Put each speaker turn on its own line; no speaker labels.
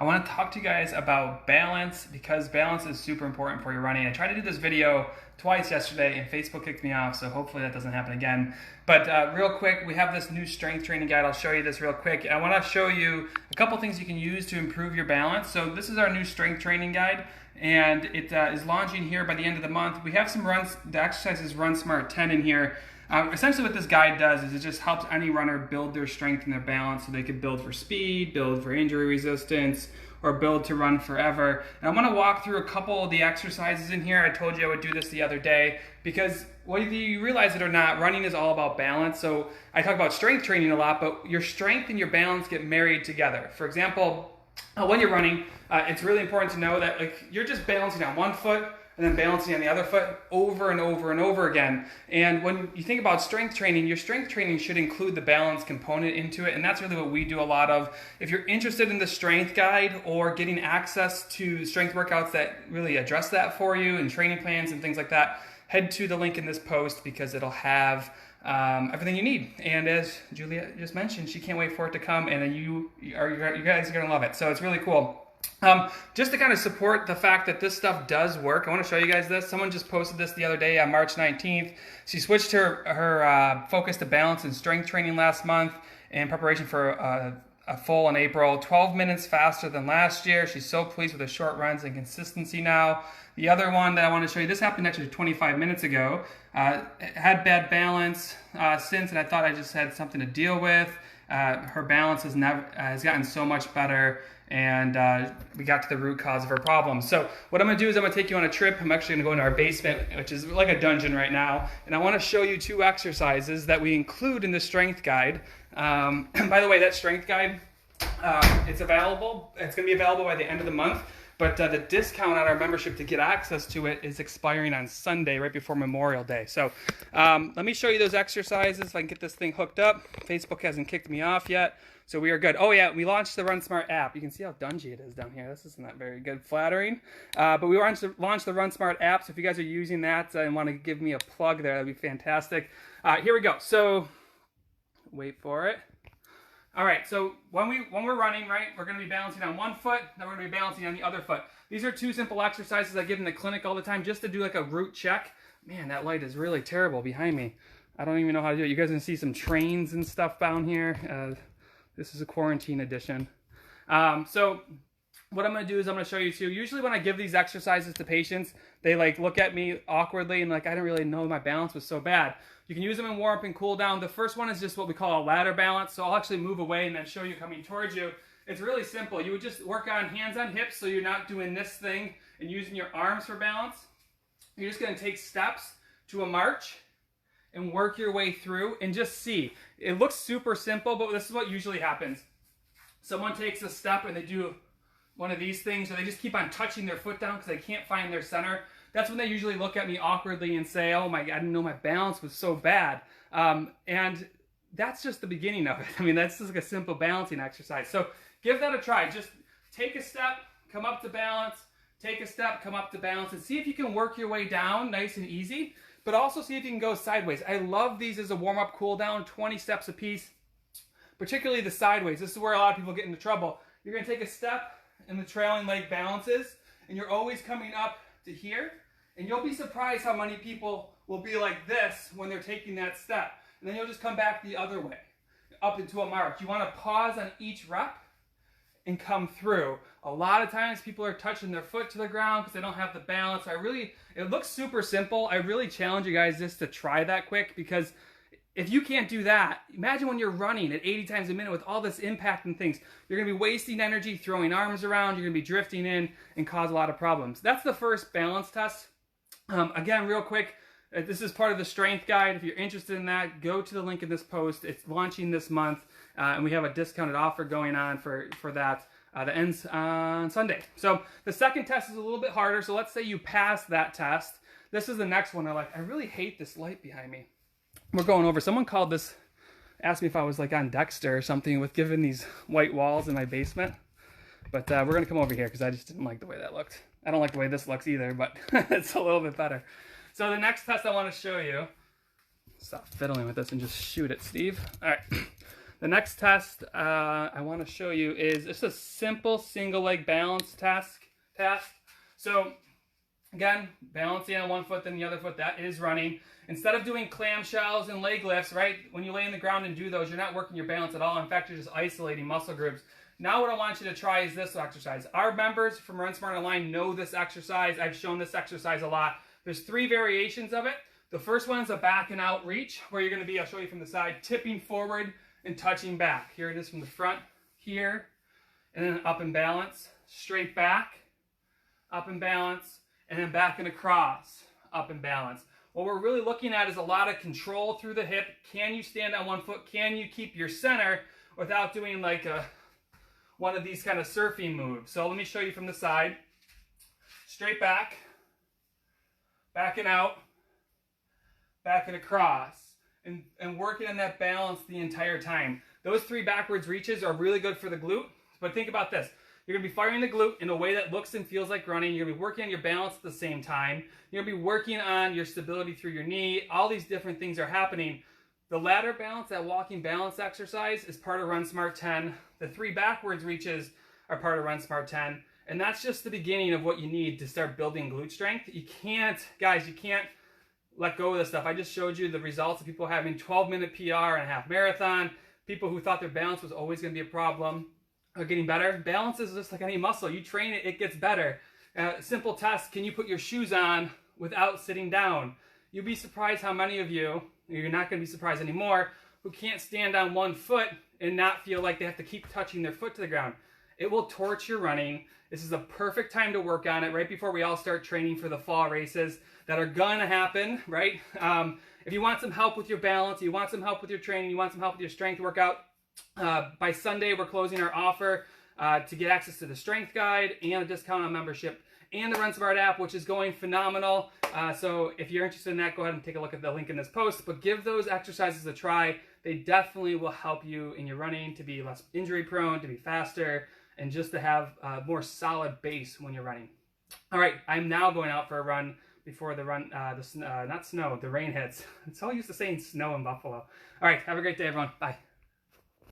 I want to talk to you guys about balance because balance is super important for your running. I tried to do this video twice yesterday and Facebook kicked me off, so hopefully that doesn't happen again. But real quick, we have this new strength training guide. I'll show you this real quick. I want to show you a couple things you can use to improve your balance. So this is our new strength training guide, and it is launching here by the end of the month. We have some runs, the exercises RunSmart 10 in here. Essentially what this guide does is it just helps any runner build their strength and their balance so they can build for speed, build for injury resistance, or build to run forever. And I want to walk through a couple of the exercises in here. I told you I would do this the other day because whether you realize it or not, running is all about balance. So I talk about strength training a lot, but your strength and your balance get married together. For example, when you're running, it's really important to know that you're just balancing on one foot and then balancing on the other foot over and over and over again. And when you think about strength training, your strength training should include the balance component into it, and that's really what we do a lot of. If you're interested in the strength guide or getting access to strength workouts that really address that for you and training plans and things like that, head to the link in this post because it'll have everything you need. And as Julia just mentioned, she can't wait for it to come, and you guys are gonna love it. So it's really cool. Just to kind of support the fact that this stuff does work, I want to show you guys this. Someone just posted this the other day on March 19th. She switched her focus to balance and strength training last month in preparation for a full in April. 12 minutes faster than last year. She's so pleased with her short runs and consistency now. The other one that I want to show you, this happened actually 25 minutes ago. Had bad balance since, and I thought I just had something to deal with. Her balance has gotten so much better, and we got to the root cause of her problem. So what I'm going to do is I'm going to take you on a trip. I'm actually going to go into our basement, which is like a dungeon right now, and I want to show you two exercises that we include in the strength guide. By the way, that strength guide, it's available. It's going to be available by the end of the month, but the discount on our membership to get access to it is expiring on Sunday, right before Memorial Day. So let me show you those exercises if I can get this thing hooked up. Facebook hasn't kicked me off yet, so we are good. Oh yeah, we launched the RunSmart app. You can see how dungy it is down here. This isn't that very good flattering. But we launched the RunSmart app, so if you guys are using that and want to give me a plug there, that'd be fantastic. Here we go. So wait for it. All right, so when we're running, right, we're going to be balancing on one foot, then we're going to be balancing on the other foot. These are two simple exercises I give in the clinic all the time just to do like a root check. Man, that light is really terrible behind me. I don't even know how to do it. You guys can see some trains and stuff down here. This is a quarantine edition. So what I'm going to do is I'm going to show you two. Usually when I give these exercises to patients, they look at me awkwardly and I didn't really know my balance was so bad. You can use them in warm up and cool down. The first one is just what we call a ladder balance. So I'll actually move away and then show you coming towards you. It's really simple. You would just work on hands on hips so you're not doing this thing and using your arms for balance. You're just going to take steps to a march and work your way through and just see. It looks super simple, but this is what usually happens. Someone takes a step and they do one of these things, or they just keep on touching their foot down because they can't find their center. That's when they usually look at me awkwardly and say, oh my God, I didn't know my balance was so bad. And that's just the beginning of it. I mean, that's just like a simple balancing exercise. So give that a try. Just take a step, come up to balance, take a step, come up to balance, and see if you can work your way down nice and easy, but also see if you can go sideways. I love these as a warm-up, cool down, 20 steps a piece, particularly the sideways. This is where a lot of people get into trouble. You're going to take a step and the trailing leg balances, and you're always coming up to here, and you'll be surprised how many people will be like this when they're taking that step, and then you'll just come back the other way, up into a march. You want to pause on each rep and come through. A lot of times people are touching their foot to the ground because they don't have the balance. It looks super simple. I really challenge you guys just to try that quick, because if you can't do that, imagine when you're running at 80 times a minute with all this impact and things. You're going to be wasting energy, throwing arms around. You're going to be drifting in and cause a lot of problems. That's the first balance test. Again, real quick, this is part of the strength guide. If you're interested in that, go to the link in this post. It's launching this month, and we have a discounted offer going on for that that ends on Sunday. So the second test is a little bit harder. So let's say you pass that test. This is the next one. I really hate this light behind me. We're going over. Someone called this, asked me if I was on Dexter or something with giving these white walls in my basement. But we're going to come over here because I just didn't like the way that looked. I don't like the way this looks either, but it's a little bit better. So the next test I want to show you, stop fiddling with this and just shoot it, Steve. All right. The next test I want to show you is just a simple single leg balance task. So again, balancing on one foot then the other foot, that is running. Instead of doing clamshells and leg lifts, right, when you lay on the ground and do those, you're not working your balance at all. In fact, you're just isolating muscle groups. Now what I want you to try is this exercise. Our members from RunSmart Online know this exercise. I've shown this exercise a lot. There's 3 variations of it. The first one is a back and out reach, where you're going to be, I'll show you from the side, tipping forward and touching back. Here it is from the front, here, and then up and balance, straight back, up and balance, and then back and across, up and balance. What we're really looking at is a lot of control through the hip. Can you stand on one foot? Can you keep your center without doing like one of these kind of surfing moves? So let me show you from the side. Straight back, back and out, back and across, and working on that balance the entire time. Those 3 backwards reaches are really good for the glute, but think about this. You're going to be firing the glute in a way that looks and feels like running. You're going to be working on your balance at the same time. You're going to be working on your stability through your knee. All these different things are happening. The ladder balance, that walking balance exercise, is part of RunSmart 10. The 3 backwards reaches are part of RunSmart 10. And that's just the beginning of what you need to start building glute strength. You can't, guys, you can't let go of this stuff. I just showed you the results of people having 12-minute PR and a half marathon. People who thought their balance was always going to be a problem are getting better. Balance is just like any muscle. You train it, it gets better. Simple test, can you put your shoes on without sitting down? You'll be surprised how many of you, you're not going to be surprised anymore, who can't stand on one foot and not feel like they have to keep touching their foot to the ground. It will torch your running. This is a perfect time to work on it right before we all start training for the fall races that are gonna happen, right? If you want some help with your balance, you want some help with your training, you want some help with your strength workout, by Sunday we're closing our offer to get access to the strength guide and a discount on membership and the RunSmart app, which is going phenomenal. So if you're interested in that, go ahead and take a look at the link in this post, but give those exercises a try. They definitely will help you in your running to be less injury prone, to be faster, and just to have a more solid base when you're running. All right, I'm now going out for a run before the rain hits. It's all used to saying snow in Buffalo. All right, have a great day, everyone. Bye.